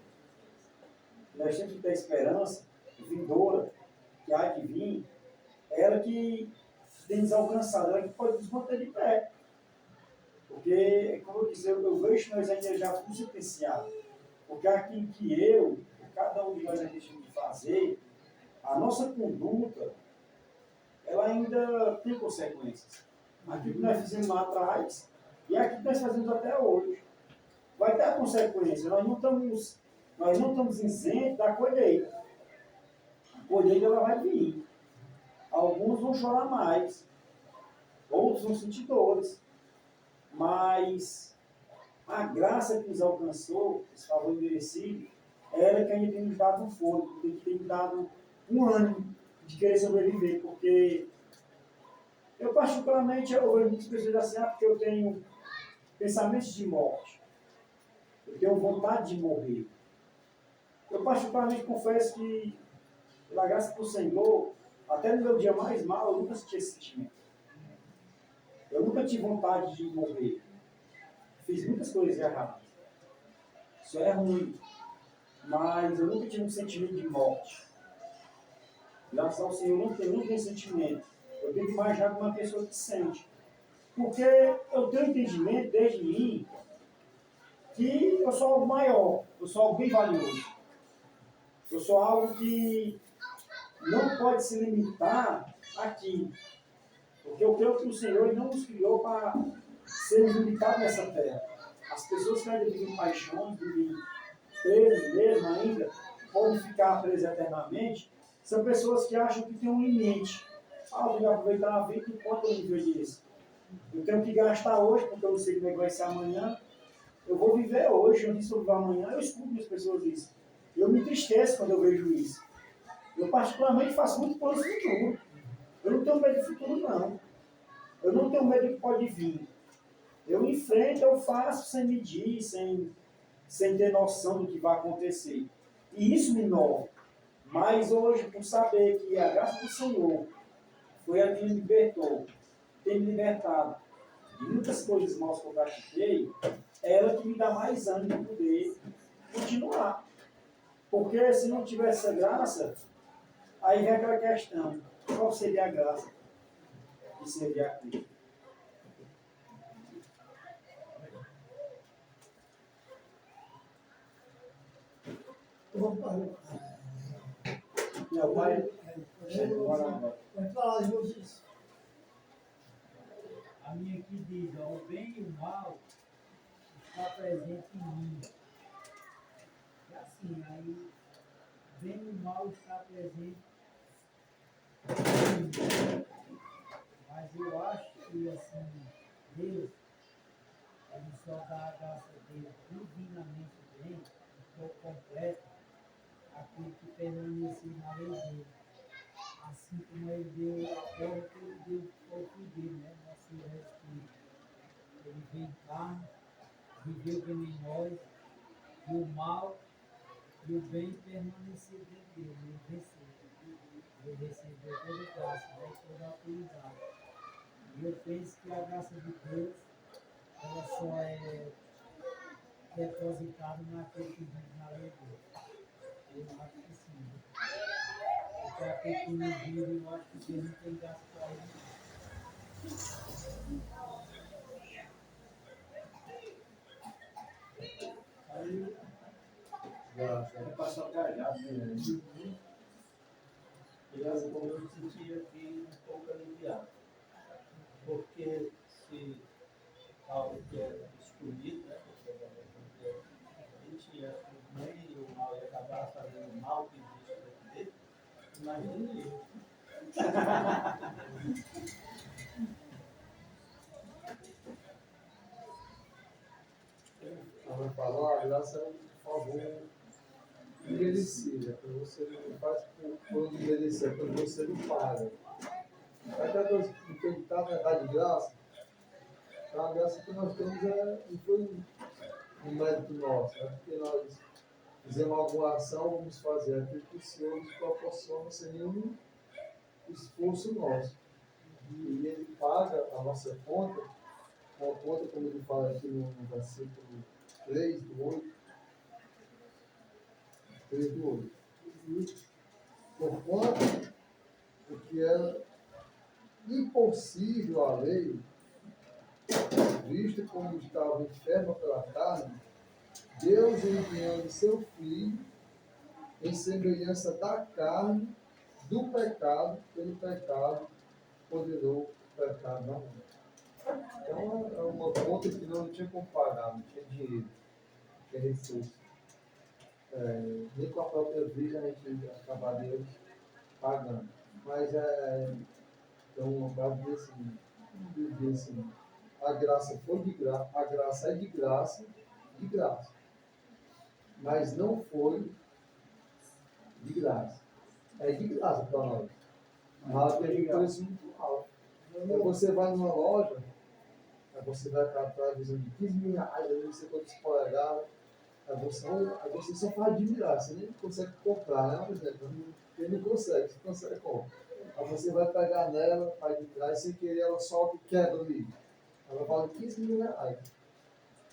nós temos que ter esperança vindoura, que há de vir, é ela que tem nos alcançado, ela que pode nos manter de pé. Porque, como eu disse, eu vejo que nós ainda já fomos sentenciados. Porque aquilo que cada um de nós deixamos de fazer, a nossa conduta, ela ainda tem consequências. Aquilo que nós fizemos lá atrás e aquilo que nós fazemos até hoje. Vai ter a consequência. Nós não estamos Nós não estamos isentos da colheita. A colheita ela vai vir. Alguns vão chorar mais, outros vão sentir dores. Mas a graça que nos alcançou, esse favor merecido, ela que ainda tem nos dado um fôlego, que tem nos dado um ânimo de querer sobreviver, porque eu particularmente, eu vejo muitas pessoas assim, porque eu tenho pensamentos de morte, eu tenho vontade de morrer. Eu particularmente confesso que, pela graça do Senhor, até no meu dia mais mal, eu nunca senti esse sentimento. Eu nunca tive vontade de morrer. Fiz muitas coisas erradas. Isso é ruim. Mas eu nunca tive um sentimento de morte. Graças ao Senhor, eu não tenho sentimento. Eu tenho que imaginar como uma pessoa que sente. Porque eu tenho entendimento desde mim que eu sou algo maior, eu sou algo bem valioso. Eu sou algo que não pode se limitar aqui. Porque eu creio que o Senhor não nos criou para sermos limitados nessa terra. As pessoas que ainda vivem paixões, vivem presos mesmo ainda, podem ficar presas eternamente, são pessoas que acham que tem um limite. Ah, eu tenho que aproveitar a vida enquanto eu viver disso. Eu tenho que gastar hoje, porque eu não sei como é que vai ser amanhã. Eu vou viver hoje, eu não sei viver amanhã. Eu escuto as pessoas isso. Eu me entristeço quando eu vejo isso. Eu particularmente faço muito plano futuro. Eu não tenho medo do futuro, não. Eu não tenho medo do que pode vir. Eu enfrento, eu faço sem medir, sem ter noção do que vai acontecer. E isso me inova. Mas hoje, por saber que a graça do Senhor foi a que me libertou, tem me libertado de muitas coisas mal que eu pratiquei, é ela que me dá mais ânimo de poder continuar. Porque se não tivesse essa graça, aí vem aquela questão: qual seria a graça de servir a Cristo? Meu pai, Vai falar de vocês. A minha aqui diz, ó, o bem e o mal está presente em mim. É assim, aí o bem e o mal está presente em mim. Mas eu acho que assim, Deus, ele só dá a graça dele divinamente bem, por completo, aquele que permanece na lei dele. Assim como ele deu a forma que ele deu ao filho dele, né? Nosso Senhor Espírito. Ele veio em carne, viveu que nem nós, e o mal e o bem permaneceu dentro dele. Ele venceu. Ele recebeu toda graça, né? Toda autoridade. E eu penso que a graça de Deus, ela só é depositada naquele que vive na lei dele. Eu acho que sim. Porque aquele que não vive, eu acho que Deus não tem graça para ele. aí Graças. é passar cagado, né? E assim, como eu me senti aqui um pouco aliviado. Porque se algo que é escolhido, né? Porque a gente ia bem e o mal ia acabar fazendo mal que existe dentro dele, imagine eu. Ela falou, a graça é um favor imerecido, é quando você não faz por merecer, é quando você não paga. Até coisa que está na verdade de graça, a graça que nós temos não foi um mérito nosso, é porque nós fizemos alguma ação, vamos fazer aquilo que o Senhor nos proporciona sem nenhum esforço nosso. E Ele paga a nossa conta, uma conta, como ele fala aqui no versículo 3 do 8, 3 do 8. Porquanto, o que era impossível à lei, visto como estava enferma pela carne, Deus enviando seu Filho em semelhança da carne, do pecado, pelo pecado, condenou o pecado na mão. Então é uma conta que não tinha como pagar, não tinha dinheiro, não tinha recurso. nem com a própria vida a gente acabaria pagando. Mas então, para dizer assim, a graça foi de graça, a graça é de graça. Mas não foi de graça. É de graça para nós. Mas tem um preço muito alto. Então você vai numa loja, aí você vai para a televisão de 15 mil reais, aí você pode se polegar, aí você só faz admirar, você nem consegue comprar, né? Por exemplo, ele não consegue, você consegue comprar. Aí você vai pegar nela, vai de trás, sem querer, ela solta e quebra ali. Ela vale 15 mil reais.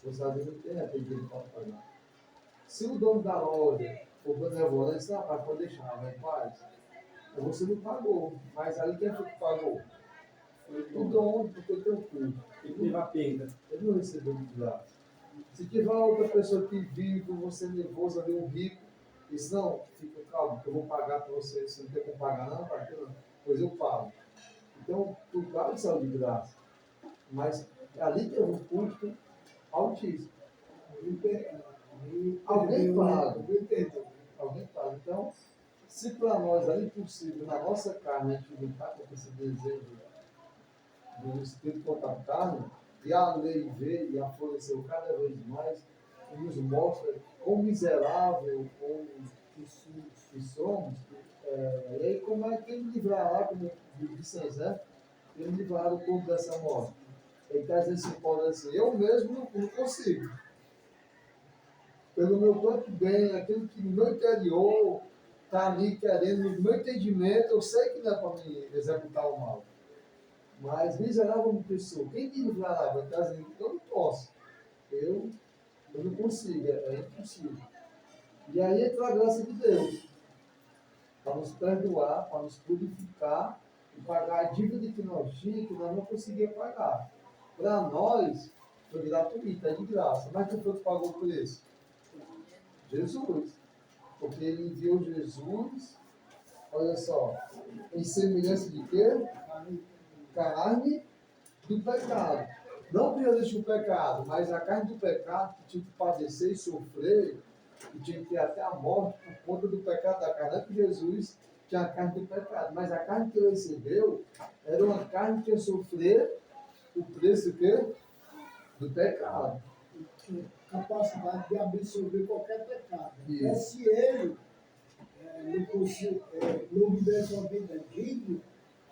Você às vezes não tem aquele dinheiro para pagar. Se o dono da loja for benevolente, rapaz, pode deixar, vai em paz. Aí você não pagou, mas aí quem foi que pagou? Foi o dono, porque tem o culto. Ele teve a perda. Ele não recebeu de graça. Se tiver outra pessoa que vive com você nervoso ali, um rico, diz, não, fica calmo, que eu vou pagar para você, você não tem como pagar não, para quê não? Pois eu pago. Então, tu paga saiu de graça. Mas ali teve um custo altíssimo. Alguém paga. Alguém paga. Então, se para nós é impossível, na nossa carne, a gente lutar com esse desejo do Espírito contra a carne, e a lei veio e afloresceu cada vez mais, e nos mostra quão miserável que somos, e aí como é que ele livrará, como disse Zé, ele livrará o povo dessa morte. Ele está dizendo assim, Paulo, assim, eu mesmo não consigo. Pelo meu próprio bem, aquilo que no meu interior está ali querendo, no meu entendimento, eu sei que não é para me executar o mal. Mas miserável como pessoa, quem me livrará? Vai estar dizendo que eu não posso. Eu não consigo, é impossível. E aí entra a graça de Deus, para nos perdoar, para nos purificar e pagar a dívida que nós tínhamos, que nós não conseguíamos pagar. Para nós, foi gratuito, é de graça. Mas quem foi que pagou o preço? Jesus. Porque ele enviou Jesus, olha só, em semelhança de quê? Carne do pecado. Não que existe o pecado, mas a carne do pecado que tinha que padecer e sofrer, e tinha que ter até a morte por conta do pecado da carne. Não é que Jesus tinha a carne do pecado, mas a carne que ele recebeu era uma carne que ia sofrer o preço quê? Do pecado. Capacidade de absorver qualquer pecado. Isso. Mas se ele não vivesse uma vida digna,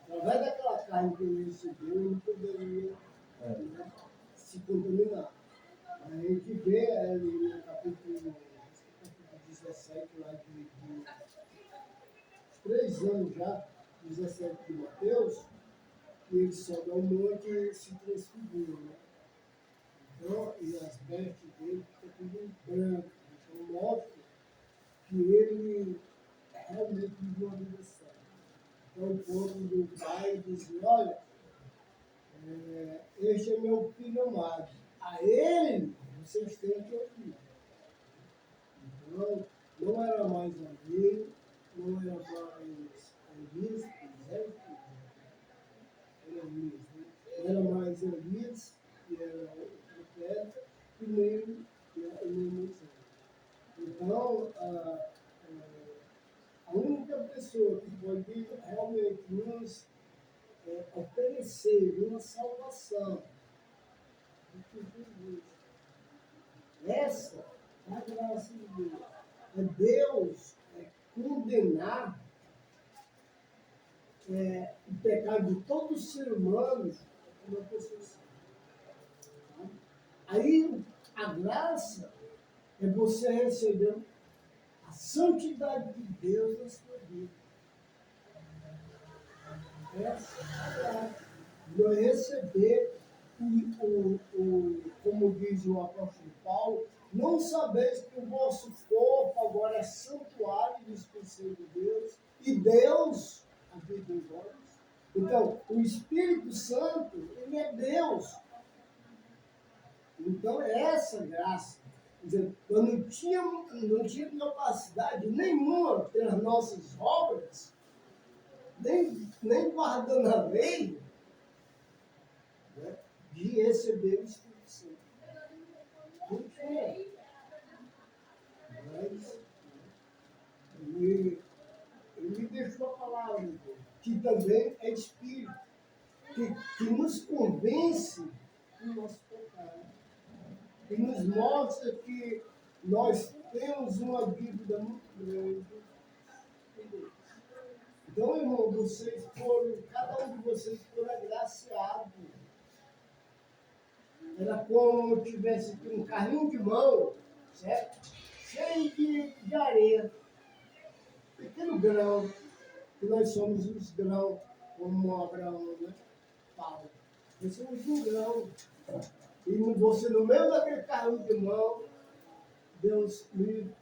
através daquela carne que ele recebeu, ele poderia se contaminar. A gente vê ali no capítulo 17, lá de 3 anos já, 17 de Mateus, que ele sobe ao monte e se transfigura, né? Então, e as vestes dele ficam tudo branco. Então, mostra que ele realmente viveu uma vida séria. Então, o povo do pai diz: olha, este é meu filho amado. A ele vocês têm que ouvir. Então, não era mais a lei, não era mais Elias, não era mais Elias, que era o profeta, e nem Moisés. Então, a única pessoa que pode realmente nos oferecer uma salvação é Jesus. Essa é a graça de Deus. É Deus condenar o pecado de todo ser humano como uma pessoa santa. Aí a graça é você receber a santidade de Deus na sua vida. Essa é a graça. Nós receber como diz o apóstolo Paulo, não sabeis que o vosso corpo agora é santuário do Espírito de Deus, e Deus habita em vós. Então, o Espírito Santo, ele é Deus. Então, é essa graça. Quer dizer, eu não tinha capacidade nenhuma pelas nossas obras, nem guardando a lei, né, de receber o Espírito Santo. Não tinha. Mas E ele me deixou a palavra, que também é Espírito, que nos convence do nosso pecado, que nos mostra que nós temos uma dívida muito grande. Então, irmão, cada um de vocês foram agraciados. Era como se tivesse aqui um carrinho de mão, certo? Cheio de areia. Pequeno grão, que nós somos os grãos, como Abraão, né? Fala. Nós somos um grão. E você, no meio daquele carrinho de mão, Deus me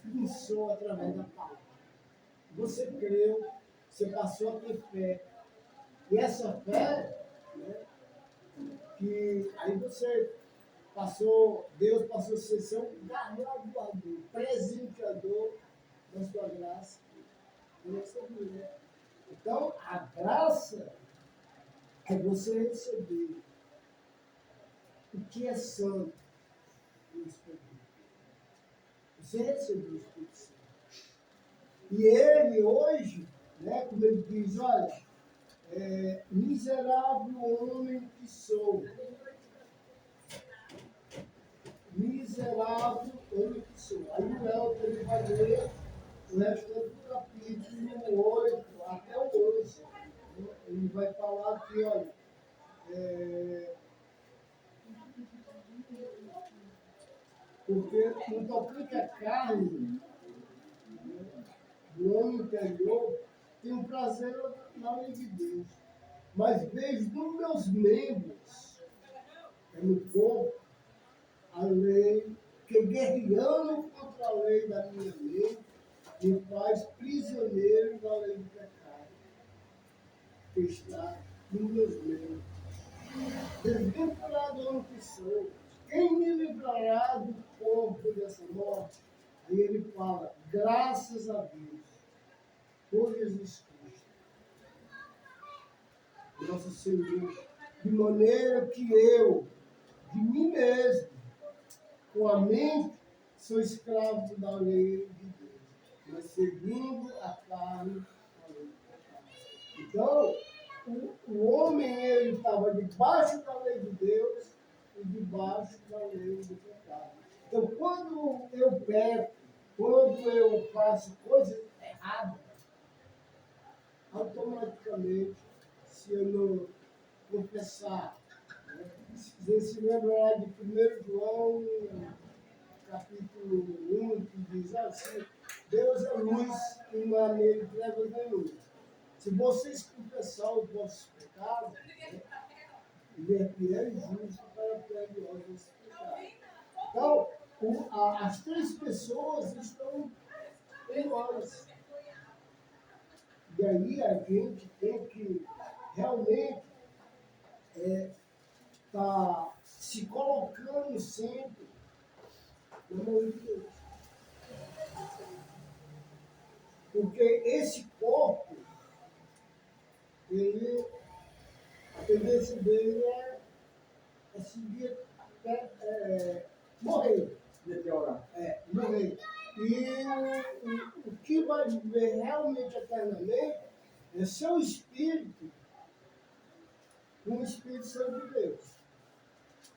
pensou através da palavra. Você creu, você passou a ter fé. E essa fé, né, que aí Deus passou a ser seu galardoador, presenteador da sua graça e da sua vida. Então, a graça é você receber o que é santo no Espírito. Você recebeu o Espírito Santo. E ele hoje, né, como ele diz, olha, miserável homem que sou. Miserável homem que sou. Aí o Léo ele vai ler o restante do capítulo 8 até o 11. Ele vai falar aqui, olha, porque no tocante à carne, do homem interior, tenho prazer na lei de Deus. Mas vejo nos meus membros, no corpo, a lei, que guerreando contra a lei da minha mente, me faz prisioneiro da lei do pecado, que está nos meus membros. Desventurado homem que sou, quem me livrará do corpo dessa morte? Aí ele fala, graças a Deus, por Jesus Cristo, nosso Senhor, de maneira que eu, de mim mesmo, com a mente, sou escravo da lei de Deus, mas seguindo a carne, a lei do pecado. Então, o homem, ele estava debaixo da lei de Deus e debaixo da lei do pecado. Então, quando eu peco, quando eu faço coisas erradas, automaticamente, se eu não confessar, né? Você se lembrar de 1 João, capítulo 1, que diz assim, Deus é luz e não há nele trevas nenhuma. Se vocês confessar os vossos pecados, né, ele é fiel e justo para perdoar os vossos pecados. Então, as três pessoas estão em nós. E aí a gente tem que realmente estar se colocando sempre na mão de Deus. Porque esse corpo, a tendência dele é seguir até morrer. Deteriorar. Morrer. E o que vai viver realmente eternamente é seu espírito com o Espírito Santo de Deus.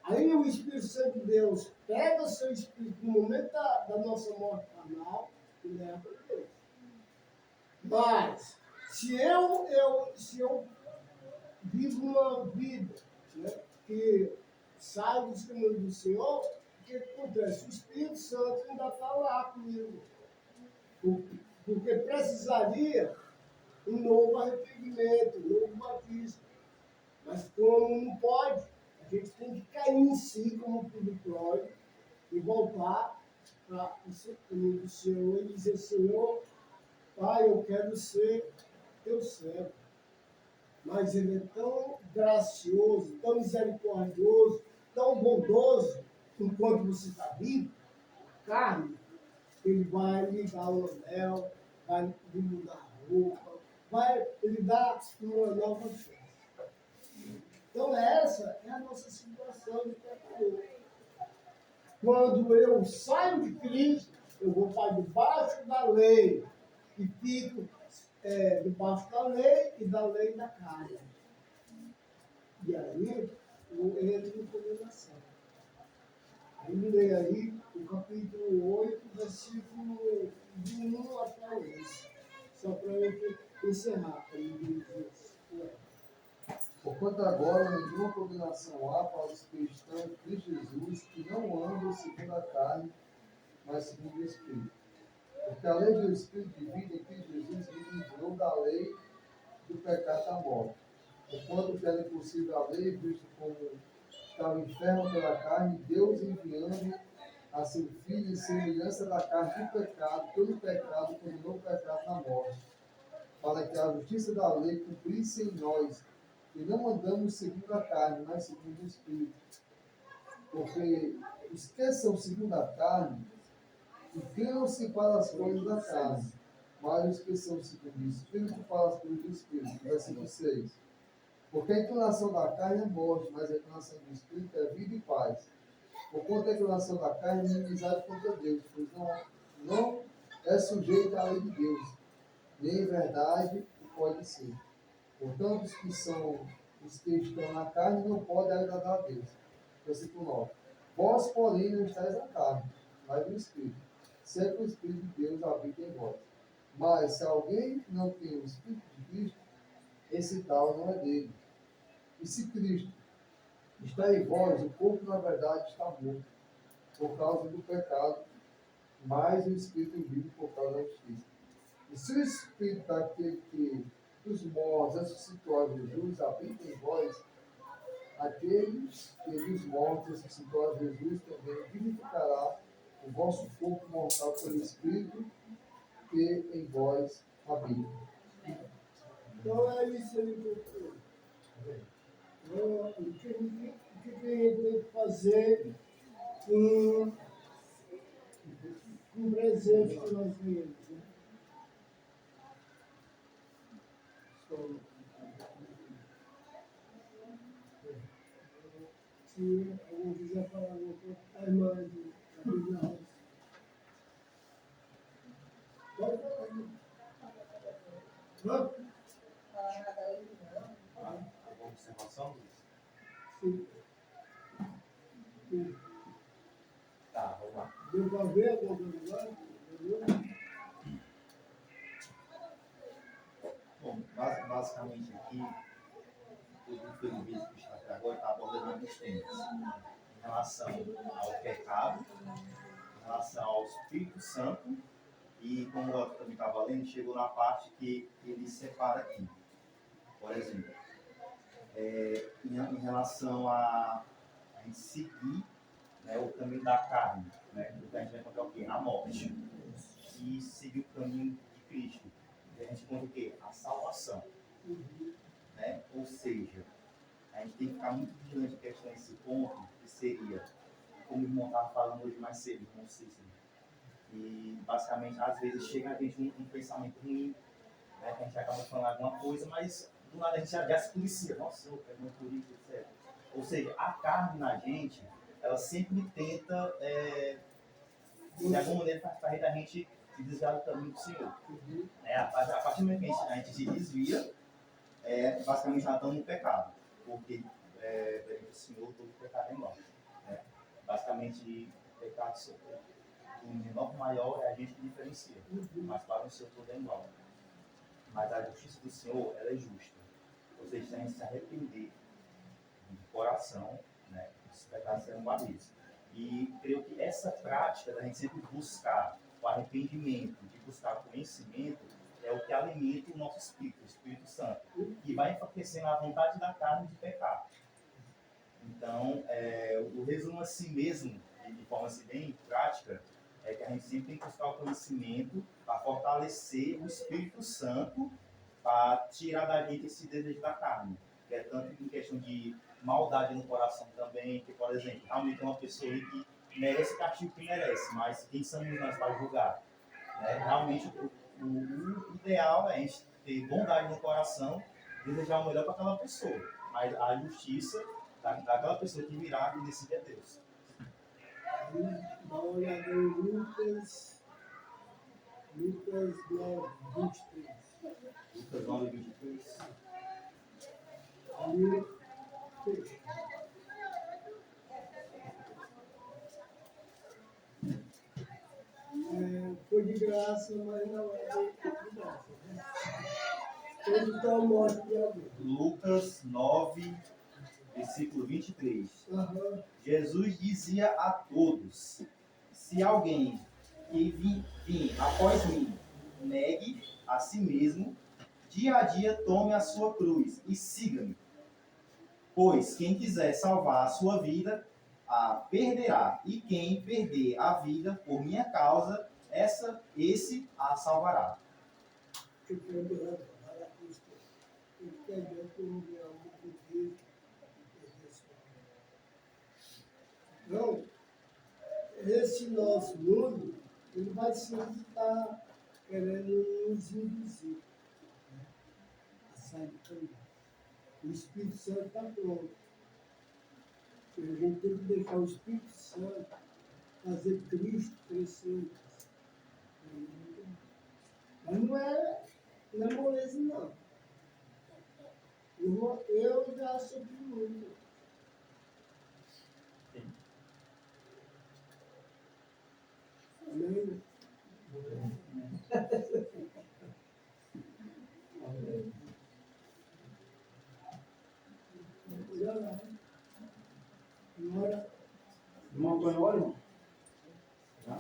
Aí o Espírito Santo de Deus pega o seu espírito no momento da nossa morte carnal e leva para Deus. Mas, se eu vivo uma vida, né, que sai dos caminhos do Senhor, o que acontece? O Espírito Santo ainda está lá comigo. Porque precisaria um novo arrependimento, um novo batismo. Mas como não pode, a gente tem que cair em si como filho pródigo e voltar para o caminho do Senhor e dizer, Senhor, Pai, eu quero ser teu servo. Mas ele é tão gracioso, tão misericordioso, tão bondoso, enquanto você está vivo, carne, ele vai lhe dar o anel, vai lhe mudar a roupa, vai lhe dar uma nova festa. Então essa é a nossa situação de pecador. Quando eu saio de Cristo, eu vou para debaixo da lei e fico debaixo da lei e da lei da carne. E aí eu entro em condenação. Aí me lê aí o capítulo 8, versículo de 1 até 11. Só para eu encerrar. Aí diz Porquanto agora nenhuma condenação há para os que estão em Cristo Jesus, que não andam segundo a carne, mas segundo o Espírito. Porque a lei do Espírito de vida em Cristo Jesus me livrou da lei do pecado da morte. Porquanto que era impossível a lei, visto como estava enfermo pela carne, Deus enviando a seu Filho em semelhança da carne do pecado, pelo pecado, condenou o pecado na morte, para que a justiça da lei cumprisse em nós, que não andamos segundo a carne, mas segundo o Espírito. Porque os que são segundo a carne, inclinam-se para as coisas da carne, mas os que são segundo o Espírito para as coisas do Espírito. Versículo 6. Porque a inclinação da carne é morte, mas a inclinação do Espírito é vida e paz. Porquanto a inclinação da carne é inimizade contra Deus, pois não é sujeita à lei de Deus, nem em verdade o pode ser. Portanto, os que estão na carne não podem agradar a Deus. Versículo 9. Vós, porém, não estáis na carne, mas no Espírito. Se é que o Espírito de Deus habita em vós. Mas se alguém não tem o Espírito de Cristo, esse tal não é dele. E se Cristo está em vós, o corpo na verdade está morto, por causa do pecado, mas o Espírito vive por causa da justiça. E se o Espírito daquele que dos mortos ressuscitou a Jesus habita em vós, aquele que dos mortos ressuscitou a Jesus também vivificará o vosso corpo mortal pelo Espírito que em vós habita. então é isso aí que eu falei. O que a gente tem que fazer com o presente que nós ganhamos, né? Se alguém quiser falar alguma coisa, a irmã da Bíblia Rosa. Pode falar aí. Hã? Alguma observação? Sim. Sim. Tá, vamos lá. Deu para ver alguma coisa agora? Bom, basicamente aqui, tudo que o bispo está até agora está abordando alguns temas em relação ao pecado, em relação ao Espírito Santo, e como o outro também estava lendo, chegou na parte que ele separa aqui. Por exemplo, em relação a gente seguir, né, o caminho da carne, né, a gente vai encontrar o quê? A morte. E seguir o caminho de Cristo. E a gente encontra o quê? A salvação. Né? Ou seja, a gente tem que ficar muito vigilante em questão desse ponto, que seria, como o irmão estava falando hoje mais cedo, irmão Cícero. E basicamente, às vezes, chega a gente um pensamento ruim, né, que a gente acaba falando alguma coisa, mas do nada a gente já se policia. Nossa, eu quero muito por isso, etc. Ou seja, a carne na gente, ela sempre tenta, de alguma maneira, fazer a gente se desviar do caminho do Senhor. A partir do momento que a gente se desvia, basicamente já estamos no pecado. Porque perante o Senhor, todo pecado é igual. Né? Basicamente, o pecado do menor para o maior é a gente que diferencia. Mas para o Senhor, todo é igual. Mas a justiça do Senhor, ela é justa. Ou seja, se a gente se arrepender de coração, né, esses pecados serão guardados. E creio que essa prática da gente sempre buscar o arrependimento, de buscar conhecimento, é o que alimenta o nosso espírito, o Espírito Santo, que vai enfraquecendo a vontade da carne de pecar. Então, o resumo assim mesmo, de forma assim bem prática, é que a gente sempre tem que buscar o conhecimento para fortalecer o Espírito Santo, para tirar da gente esse desejo da carne, que é tanto em questão de maldade no coração também, que, por exemplo, realmente é uma pessoa que merece o castigo que merece, mas quem somos nós para julgar? Realmente, o ideal é a gente ter bondade no coração, desejar o melhor para aquela pessoa, mas a justiça daquela pessoa que virá e decide é Deus. Dá uma olhada em Lucas Lucas 9, 23. Lucas 9, 23. Ali, fecha. Foi de graça, mas não é de graça. Né? Onde está a morte de alguém? Lucas 9, versículo 23. Aham. Jesus dizia a todos: se alguém que vir após mim negue a si mesmo, dia a dia tome a sua cruz e siga-me. Pois quem quiser salvar a sua vida, a perderá. E quem perder a vida por minha causa, esse a salvará. Que perderá a Cristo. Ele perdeu por um real de Deus. Então, esse nosso mundo, ele vai sempre estar querendo nos induzir, né, a sair do caminho. O Espírito Santo está pronto. E a gente tem que deixar o Espírito Santo fazer Cristo crescer. Mas não é moleza, não. Eu já sofri muito. Amém? Agora, Irmão Antônio, olha, irmão. Tá?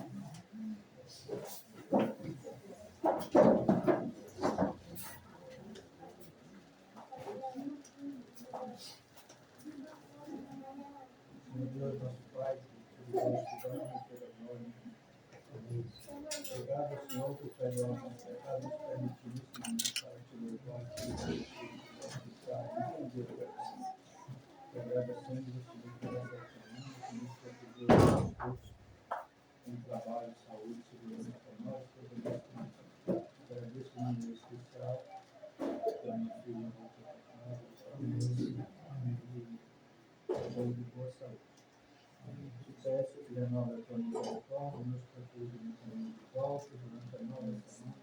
Meu Deus, nosso Pai, que nos estudamos e perdoamos. Obrigado, Senhor, por perdoar nossos pecados, nos permitir isso, para te louvar, agradecendo você pela semana, que nos concedeu esforço, com trabalho, saúde, segurança para nós, agradeço de maneira especial pela minha filha, de boa saúde. Te peço que renova a tua misericórdia, nos procure no caminho de volta, durante a nova semana,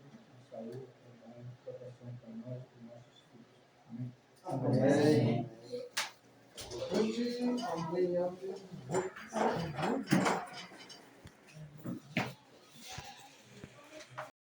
saúde, trabalho, proteção para nós e para nossos filhos. Amém. Amém.